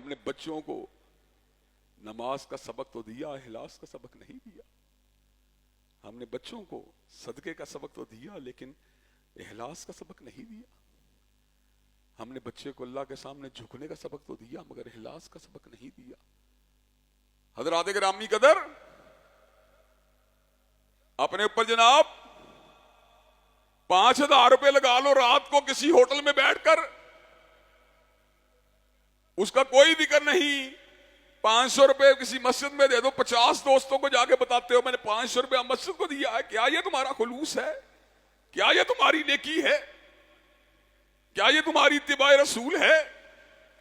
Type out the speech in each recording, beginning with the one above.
ہم نے بچوں کو نماز کا سبق تو دیا، اخلاص کا سبق نہیں دیا. ہم نے بچوں کو صدقے کا سبق تو دیا لیکن اخلاص کا سبق نہیں دیا. ہم نے بچے کو اللہ کے سامنے جھکنے کا سبق تو دیا مگر اخلاص کا سبق نہیں دیا. حضرات گرامی قدر، اپنے اوپر جناب 5,000 روپے لگا لو رات کو کسی ہوٹل میں بیٹھ کر، اس کا کوئی ذکر نہیں. 500 روپے کسی مسجد میں دے دو، 50 دوستوں کو جا کے بتاتے ہو میں نے 500 روپے مسجد کو دیا ہے. کیا یہ تمہارا خلوص ہے؟ کیا یہ تمہاری نیکی ہے؟ کیا یہ تمہاری اتباع رسول ہے؟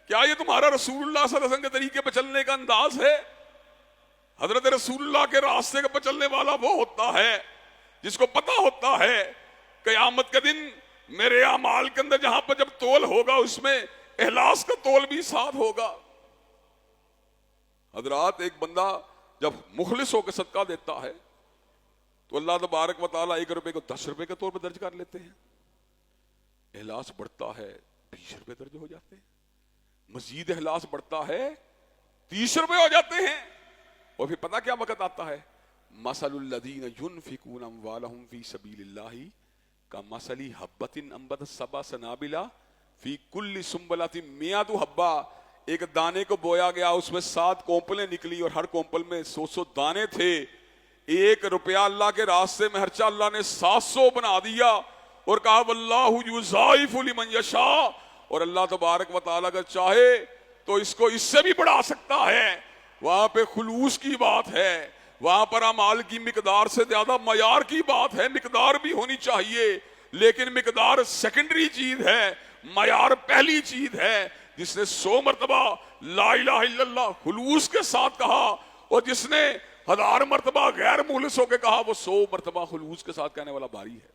کیا یہ تمہارا رسول اللہ صلی اللہ علیہ وسلم کے طریقے پہ چلنے کا انداز ہے؟ حضرت رسول اللہ کے راستے پہ چلنے والا وہ ہوتا ہے جس کو پتا ہوتا ہے قیامت کے دن میرے اعمال کے اندر جہاں پر جب تول ہوگا اس میں اخلاص کا تول بھی ساتھ ہوگا. حضرات، ایک بندہ جب مخلص ہو کے صدقہ دیتا ہے تو اللہ تبارک و تعالیٰ 1 روپے کو 10 روپے کے طور پر درج کر لیتے ہیں. اخلاص بڑھتا ہے 20 روپے درج ہو جاتے ہیں. مزید اخلاص بڑھتا ہے 30 روپے ہو جاتے ہیں. اور پھر پتہ کیا وقت آتا ہے؟ مثل الذین ينفقون اموالهم فی سبیل اللہ کمثل حبۃ انبتت 7 سنابل فی کل سنبلۃ 100 حبہ. ایک دانے کو بویا گیا، اس میں 7 کونپلیں نکلی اور ہر کونپل میں 100 دانے تھے. 1 روپیہ اللہ کے راستے میں خرچہ اللہ نے 700 بنا دیا اور کہا واللہ یضاعف لمن یشاء. اور اللہ تبارک و تعالیٰ اگر چاہے تو اس کو اس سے بھی بڑھا سکتا ہے. وہاں پہ خلوص کی بات ہے، وہاں پر اعمال کی مقدار سے زیادہ معیار کی بات ہے. مقدار بھی ہونی چاہیے لیکن مقدار سیکنڈری چیز ہے، معیار پہلی چیز ہے. جس نے 100 مرتبہ لا الہ الا اللہ خلوص کے ساتھ کہا اور جس نے 1000 مرتبہ غیر مخلص ہو کے کہا وہ 100 مرتبہ خلوص کے ساتھ کہنے والا باری ہے.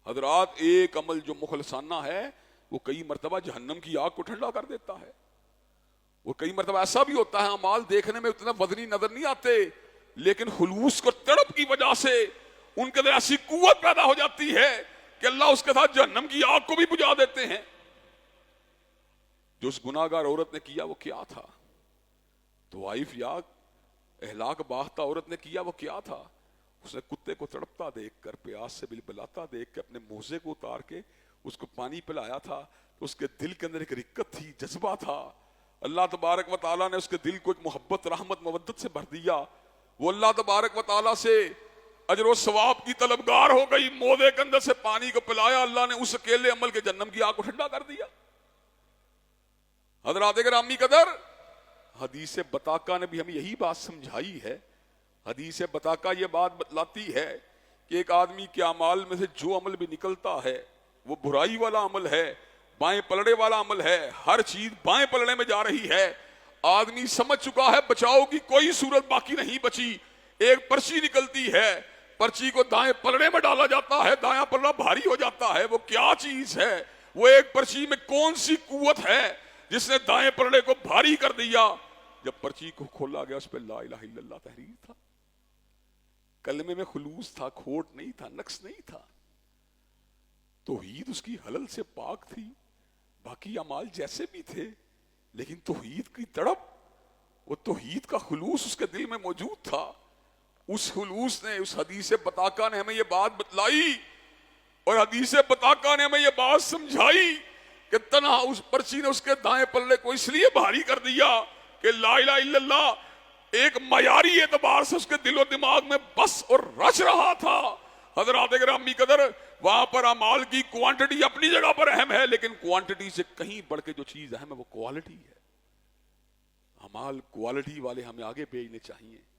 حضرات، ایک عمل جو مخلصانہ ہے وہ کئی مرتبہ جہنم کی آگ کو ٹھنڈا کر دیتا ہے. اور کئی مرتبہ ایسا بھی ہوتا ہے اعمال دیکھنے میں اتنا وزنی نظر نہیں آتے لیکن خلوص کو تڑپ کی وجہ سے ان کے اندر ایسی قوت پیدا ہو جاتی ہے کہ اللہ اس کے ساتھ جہنم کی آگ کو بھی بجھا دیتے ہیں. جو اس گناہگار عورت نے کیا وہ کیا تھا؟ طوائف یا اہلاک باختہ عورت نے کیا وہ کیا تھا؟ اس نے کتے کو تڑپتا دیکھ کر، پیاس سے بلبلاتا دیکھ کے اپنے موزے کو اتار کے اس کو پانی پلایا تھا. اس کے دل کے اندر ایک رقت تھی، جذبہ تھا. اللہ تبارک و تعالیٰ نے اس کے دل کو ایک محبت، رحمت، مودت سے بھر دیا. وہ اللہ تبارک و تعالیٰ سے اجر و ثواب کی طلبگار ہو گئی. موزے کے اندر سے پانی کو پلایا، اللہ نے اس اکیلے عمل کے جہنم کی آگ کو ٹھنڈا کر دیا. حضرات گرامی قدر، حدیث بطاقہ نے بھی ہمیں یہی بات سمجھائی ہے. حدیث بطاقہ یہ بات بتلاتی ہے کہ ایک آدمی کے اعمال میں سے جو عمل بھی نکلتا ہے وہ برائی والا عمل ہے، بائیں پلڑے والا عمل ہے. ہر چیز بائیں پلڑے میں جا رہی ہے. آدمی سمجھ چکا ہے بچاؤ کی کوئی صورت باقی نہیں بچی. ایک پرچی نکلتی ہے، پرچی کو دائیں پلڑے میں ڈالا جاتا ہے، دایاں پلڑا بھاری ہو جاتا ہے. وہ کیا چیز ہے؟ وہ ایک پرچی میں کون سی قوت ہے جس نے دائیں پلڑے کو بھاری کر دیا؟ جب پرچی کو کھولا گیا اس پہ لا الہ الا اللہ تحریر تھا، کلمے میں خلوص تھا، کھوٹ نہیں تھا، نقص نہیں تھا. توحید اس کی حلل سے پاک تھی، باقی اعمال جیسے بھی تھے لیکن توحید کی تڑپ، وہ توحید کا خلوص اس کے دل میں موجود تھا. اس خلوص نے، اس حدیث بطاقہ نے ہمیں یہ بات بتلائی اور حدیث بطاقہ نے ہمیں یہ بات سمجھائی کہ تنہا اس پرچی نے اس کے دائیں پلڑے کو اس لیے بھاری کر دیا کہ لا الہ الا اللہ ایک معیاری اعتبار سے اس کے دل و دماغ میں بس اور رچ رہا تھا. حضرات گرامی قدر، وہاں پر اعمال کی کوانٹٹی اپنی جگہ پر اہم ہے لیکن کوانٹٹی سے کہیں بڑھ کے جو چیز اہم ہے وہ کوالٹی ہے. اعمال کوالٹی والے ہمیں آگے بھیجنے چاہیے.